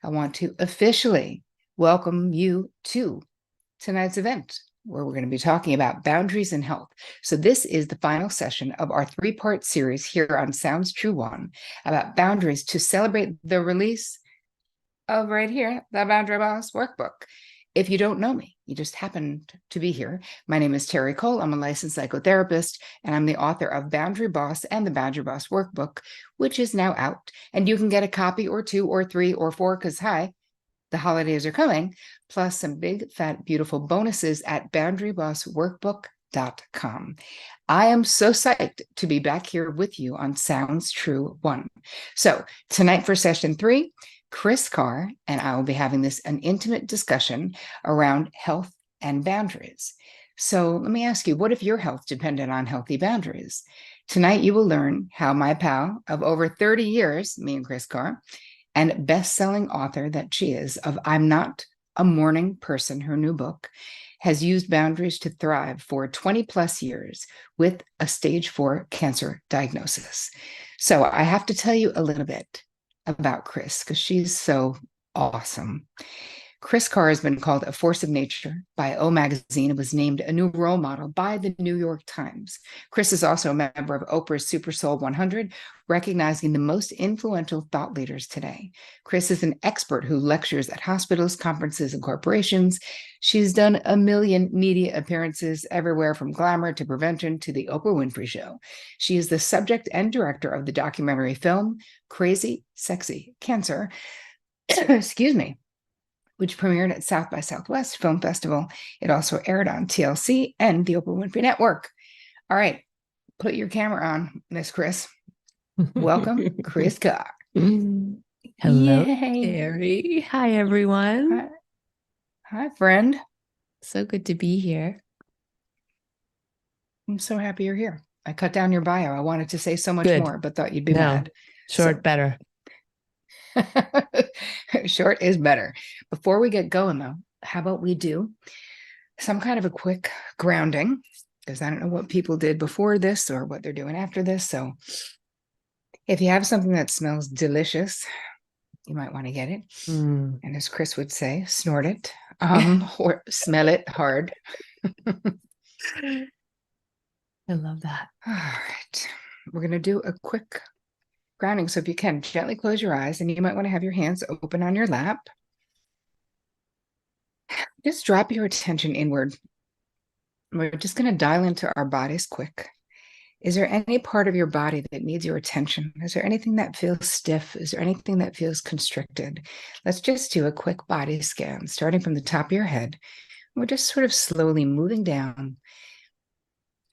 I want to officially welcome you to tonight's event, where we're going to be talking about boundaries and health. So this is the final session of our three-part series here on Sounds True One about boundaries to celebrate the release of right here, the Boundary Boss Workbook. If you don't know me, you just happened to be here. My name is Terri Cole. I'm a licensed psychotherapist, and I'm the author of Boundary Boss and the Boundary Boss Workbook, which is now out. And you can get a copy or two or three or four, because hi, the holidays are coming, plus some big, fat, beautiful bonuses at boundarybossworkbook.com. I am so psyched to be back here with you on Sounds True One. So tonight for session 3, Chris Carr and I will be having an intimate discussion around health and boundaries. So let me ask you, what if your health depended on healthy boundaries? Tonight you will learn how my pal of over 30 years, me and Chris Carr, and best-selling author that she is of I'm Not a Mourning Person, her new book, has used boundaries to thrive for 20 plus years with a stage 4 cancer diagnosis. So I have to tell you a little bit about Chris, because she's so awesome. Chris Carr has been called a force of nature by O Magazine and was named a new role model by the New York Times. Chris is also a member of Oprah's Super Soul 100, recognizing the most influential thought leaders today. Chris is an expert who lectures at hospitals, conferences, and corporations. She's done a million media appearances everywhere from Glamour to Prevention to The Oprah Winfrey Show. She is the subject and director of the documentary film Crazy, Sexy, Cancer, excuse me, which premiered at South by Southwest Film Festival. It also aired on TLC and the Oprah Winfrey Network. All right, put your camera on, Miss Chris. Welcome, Kris Carr. Hello, Yay. Terri. Hi, everyone. Hi, friend. So good to be here. I'm so happy you're here. I cut down your bio. I wanted to say so much more, but thought you'd be mad. Short, better. Short is better. Before we get going, though, how about we do some kind of a quick grounding, because I don't know what people did before this or what they're doing after this. So if you have something that smells delicious, you might want to get it. And as Chris would say, snort it or smell it hard. I love that. All right. We're going to do a quick grounding. So if you can, gently close your eyes, and you might want to have your hands open on your lap. Just drop your attention inward. We're just going to dial into our bodies quick. Is there any part of your body that needs your attention? Is there anything that feels stiff? Is there anything that feels constricted? Let's just do a quick body scan, starting from the top of your head. We're just sort of slowly moving down.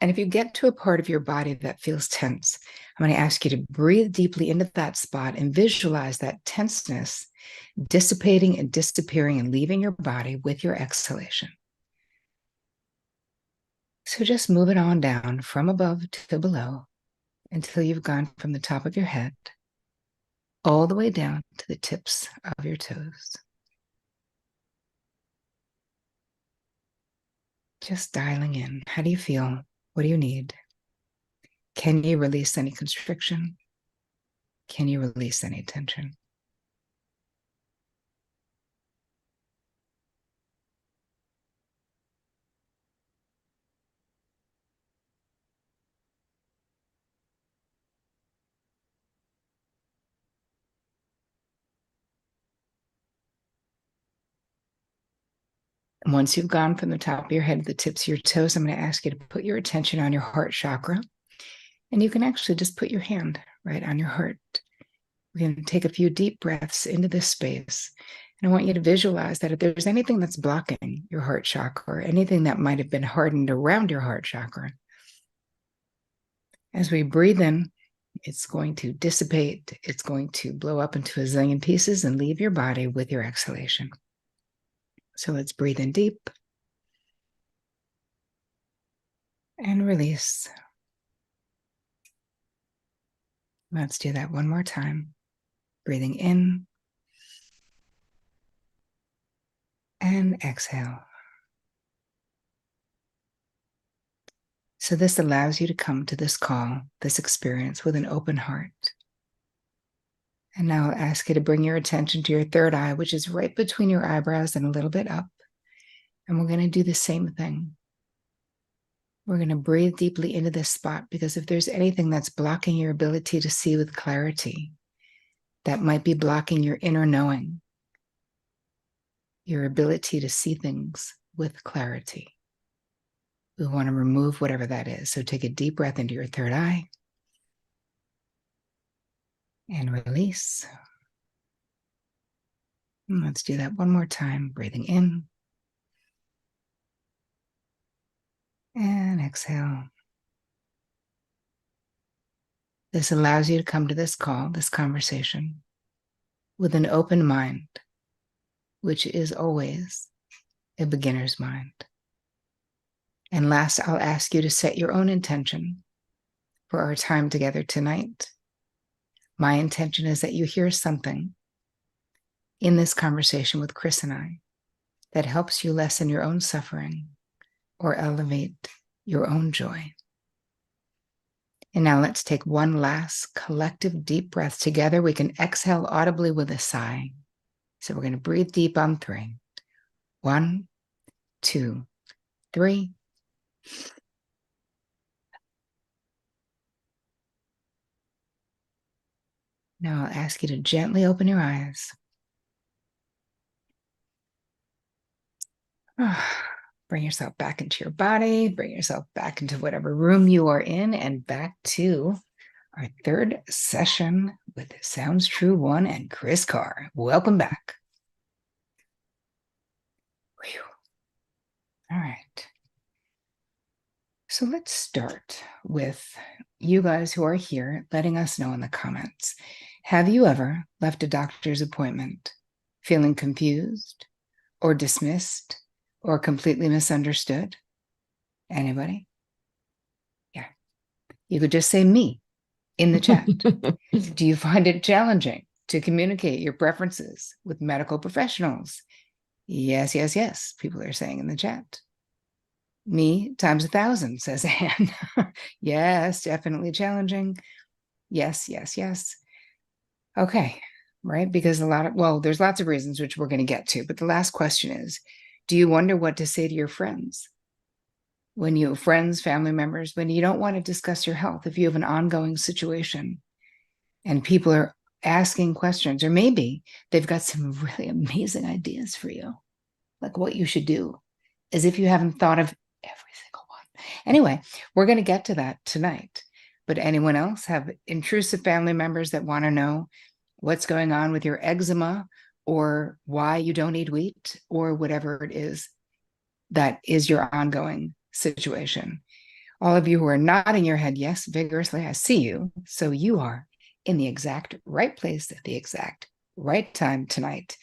And if you get to a part of your body that feels tense, I'm going to ask you to breathe deeply into that spot and visualize that tenseness dissipating and disappearing and leaving your body with your exhalation. So just move it on down from above to below until you've gone from the top of your head all the way down to the tips of your toes. Just dialing in. How do you feel? What do you need? Can you release any constriction? Can you release any tension? And once you've gone from the top of your head to the tips of your toes, I'm going to ask you to put your attention on your heart chakra. And you can actually just put your hand right on your heart. We're going to take a few deep breaths into this space. And I want you to visualize that if there's anything that's blocking your heart chakra or anything that might have been hardened around your heart chakra, as we breathe in, it's going to dissipate. It's going to blow up into a zillion pieces and leave your body with your exhalation. So let's breathe in deep and release. Let's do that one more time. Breathing in and exhale. So this allows you to come to this call, this experience with an open heart. And now I'll ask you to bring your attention to your third eye, which is right between your eyebrows and a little bit up. And we're going to do the same thing. We're going to breathe deeply into this spot, because if there's anything that's blocking your ability to see with clarity, that might be blocking your inner knowing, your ability to see things with clarity. We want to remove whatever that is. So take a deep breath into your third eye and release. And let's do that one more time. Breathing in and exhale. This allows you to come to this call, this conversation, with an open mind, which is always a beginner's mind. And last, I'll ask you to set your own intention for our time together tonight. My intention is that you hear something in this conversation with Kris and I that helps you lessen your own suffering or elevate your own joy. And now let's take one last collective deep breath together. We can exhale audibly with a sigh. So we're going to breathe deep on 3. 1, 2, 3. Now I'll ask you to gently open your eyes. Bring yourself back into your body. Bring yourself back into whatever room you are in, and back to our third session with Sounds True 1 and Kris Carr. Welcome back. Whew. All right. So let's start with you guys who are here letting us know in the comments. Have you ever left a doctor's appointment feeling confused or dismissed or completely misunderstood? Anybody? Yeah. You could just say me in the chat. Do you find it challenging to communicate your preferences with medical professionals? Yes, yes, yes, people are saying in the chat. Me times 1,000, says Anne. Yes, definitely challenging. Yes, yes, yes. Okay, right? Because there's lots of reasons which we're going to get to. But the last question is, do you wonder what to say to your friends? Family members, when you don't want to discuss your health, if you have an ongoing situation and people are asking questions, or maybe they've got some really amazing ideas for you, like what you should do, as if you haven't thought of every single one. Anyway, we're going to get to that tonight. But anyone else have intrusive family members that want to know what's going on with your eczema, or why you don't eat wheat, or whatever it is that is your ongoing situation? All of you who are nodding your head yes vigorously, I see you. So you are in the exact right place at the exact right time tonight.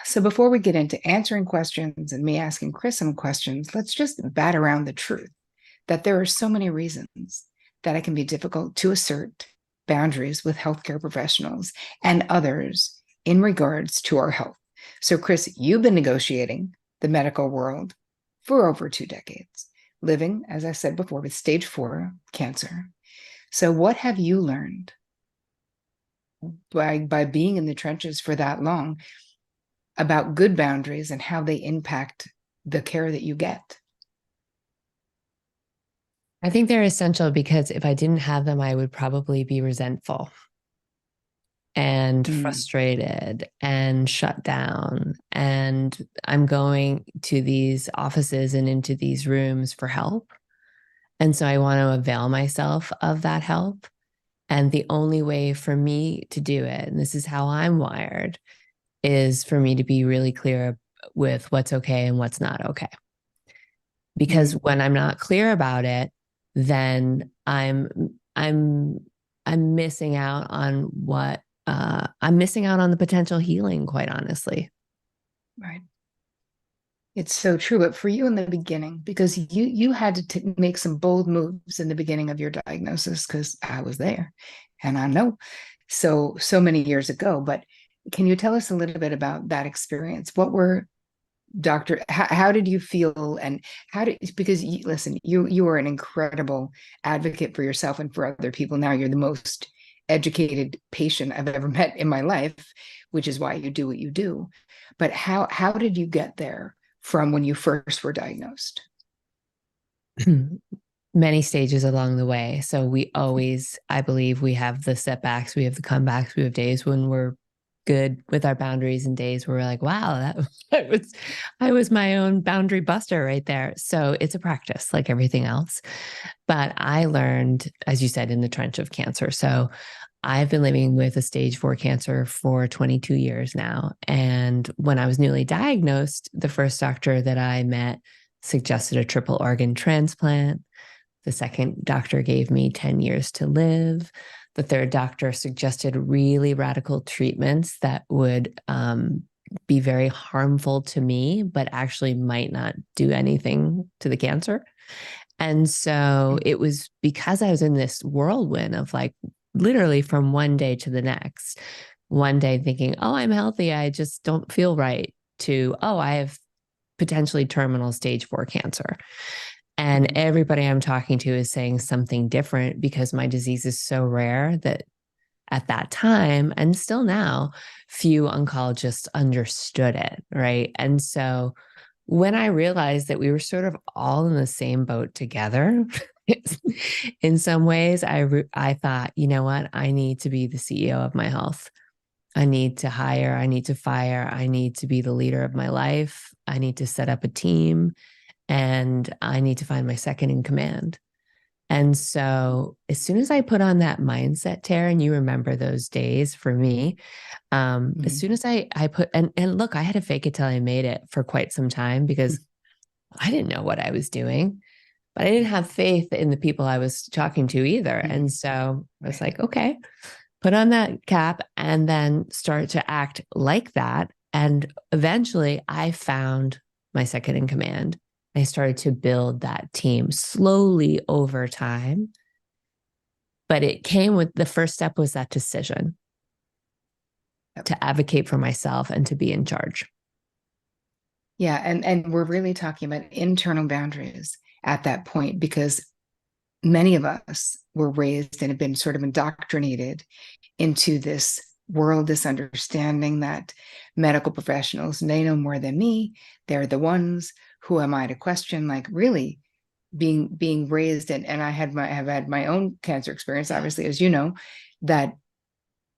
So before we get into answering questions and me asking Kris some questions, let's just bat around the truth that there are so many reasons that it can be difficult to assert boundaries with healthcare professionals and others in regards to our health. So Kris, you've been negotiating the medical world for over 2 decades, living, as I said before, with stage 4 cancer. So what have you learned by being in the trenches for that long about good boundaries and how they impact the care that you get? I think they're essential, because if I didn't have them, I would probably be resentful and frustrated and shut down. And I'm going to these offices and into these rooms for help. And so I want to avail myself of that help. And the only way for me to do it, and this is how I'm wired, is for me to be really clear with what's okay and what's not okay. Because when I'm not clear about it, then I'm missing out on what I'm missing out on the potential healing, quite honestly. Right. It's so true. But for you in the beginning, because you had to make some bold moves in the beginning of your diagnosis, because I was there and I know so many years ago. But can you tell us a little bit about that experience? What were how did you feel, and because listen, you are an incredible advocate for yourself and for other people. Now you're the most educated patient I've ever met in my life, which is why you do what you do. But how did you get there from when you first were diagnosed? Many stages along the way. So we always, I believe, we have the setbacks, we have the comebacks, we have days when we're good with our boundaries and days where we're like, wow, I was my own boundary buster right there. So it's a practice like everything else. But I learned, as you said, in the trench of cancer. So I've been living with a stage 4 cancer for 22 years now. And when I was newly diagnosed, the first doctor that I met suggested a triple organ transplant. The second doctor gave me 10 years to live. The third doctor suggested really radical treatments that would be very harmful to me, but actually might not do anything to the cancer. And so it was because I was in this whirlwind of like literally from one day to the next, one day thinking, oh, I'm healthy, I just don't feel right, to, oh, I have potentially terminal stage 4 cancer. And everybody I'm talking to is saying something different because my disease is so rare that at that time, and still now, few oncologists understood it. Right. And so when I realized that we were sort of all in the same boat together, in some ways, I thought, you know what? I need to be the CEO of my health. I need to hire, I need to fire, I need to be the leader of my life. I need to set up a team, and I need to find my second in command. And so as soon as I put on that mindset, Tara, and you remember those days for me, as soon as I put, and look, I had to fake it till I made it for quite some time because I didn't know what I was doing, but I didn't have faith in the people I was talking to either. And so I was like, okay, put on that cap and then start to act like that. And eventually I found my second in command. I started to build that team slowly over time. But it came with the first step was that decision to advocate for myself and to be in charge. Yeah, and we're really talking about internal boundaries at that point because many of us were raised and have been sort of indoctrinated into this world, this understanding that medical professionals, they know more than me. They're the ones. Who am I to question? Like really being raised, and I have had my own cancer experience, obviously, as you know, that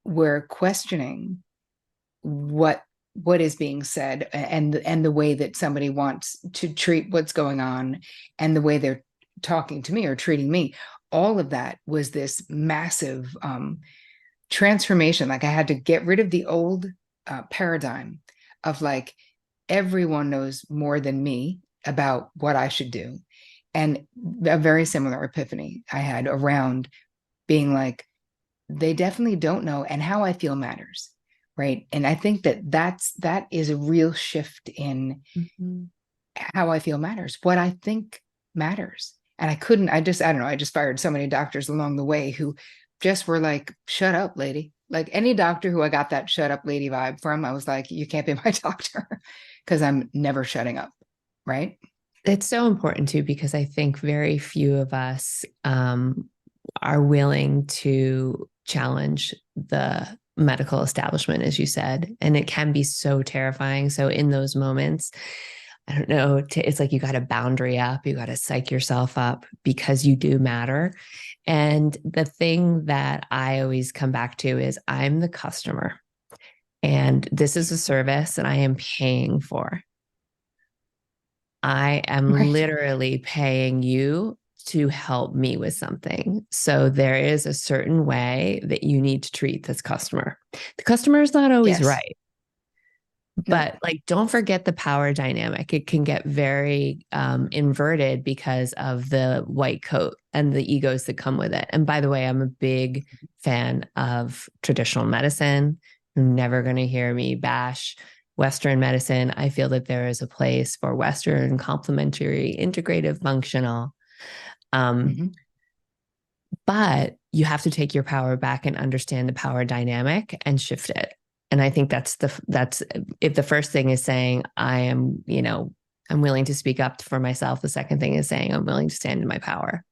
we're questioning what is being said and the way that somebody wants to treat what's going on and the way they're talking to me or treating me. All of that was this massive transformation. Like I had to get rid of the old paradigm of like everyone knows more than me about what I should do. And a very similar epiphany I had around being like, they definitely don't know, and how I feel matters. Right. And I think that is a real shift in how I feel matters, what I think matters. And I don't know, I just fired so many doctors along the way who just were like, shut up, lady. Like any doctor who I got that shut up lady vibe from, I was like, you can't be my doctor because I'm never shutting up. Right. It's so important too, because I think very few of us are willing to challenge the medical establishment, as you said. And it can be so terrifying. So in those moments, I don't know, it's like you got to boundary up, you got to psych yourself up because you do matter. And the thing that I always come back to is I'm the customer and this is a service that I am paying for. I am literally paying you to help me with something. So there is a certain way that you need to treat this customer. The customer is not always right. But like, don't forget the power dynamic. It can get very inverted because of the white coat and the egos that come with it. And by the way, I'm a big fan of traditional medicine. You're never going to hear me bash Western medicine. I feel that there is a place for Western complementary, integrative, functional. But you have to take your power back and understand the power dynamic and shift it. And I think that's if the first thing is saying, I am, I'm willing to speak up for myself. The second thing is saying, I'm willing to stand in my power.